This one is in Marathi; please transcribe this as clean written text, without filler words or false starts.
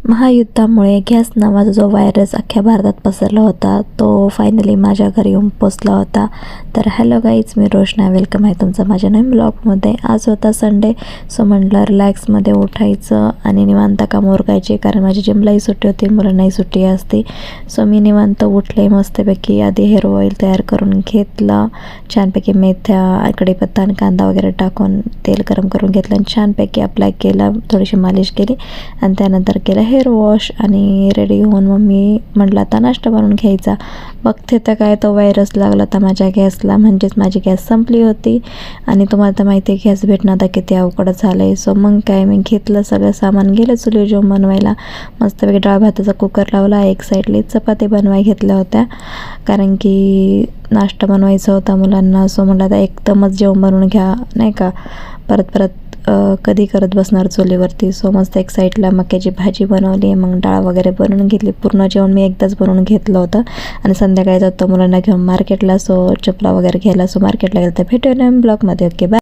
महायुद्धामुळे गॅस नावाचा जो व्हायरस अख्ख्या भारतात पसरला होता तो फायनली माझ्या घरी येऊन पोचला होता. तर हॅलो गाईज, मी रोशना, वेलकम आहे तुमचं माझ्या नवीन ब्लॉगमध्ये. आज होता संडे, सो म्हटलं रिलॅक्समध्ये उठायचं आणि निवांत कामं उरकायची, कारण माझी जिमलाही सुट्टी होती, मुलांनाही सुट्टी असते. सो मी निवांत उठले, मस्तपैकी आधी हेअर ऑइल तयार करून घेतलं, छानपैकी मेथ्या, कढीपत्ता आणि कांदा वगैरे टाकून तेल गरम करून घेतलं आणि छानपैकी अप्लाय केलं, थोडीशी मालिश केली आणि त्यानंतर केलं हेअर वॉश आणि रेडी होऊन मग मी म्हटलं आता नाश्ता बनवून घ्यायचा. बघते तर काय तो व्हायरस लागला तर माझ्या गॅसला, म्हणजेच माझी गॅस संपली होती आणि तुम्हाला तर माहिती आहे गॅस भेटणं आता किती अवघड झालं आहे. सो मग काय मी घेतलं सगळं सामान, गेलं चुलीवर जेवण बनवायला. मस्तपैकी डाळ भाताचा कुकर लावला, एक साईडला चपाती बनवाय घेतल्या होत्या कारण की नाश्ता बनवायचा होता मुलांना. सो म्हटलं आता एकदमच जेवण बनवून घ्या, नाही का परत परत कधी करत बसणार चुलीवरती. सो मस्त एक साईडला मक्याची भाजी बनवली, मग डाळ वगैरे बनवून घेतली. पूर्ण जेवण मी एकदाच बनवून घेतलं होतं आणि संध्याकाळी जातो मुलांना घेऊन मार्केटला, सो चपला वगैरे घ्यायला. सो मार्केटला गेलं तर भेटूया नवीन ब्लॉगमध्ये. Okay bye.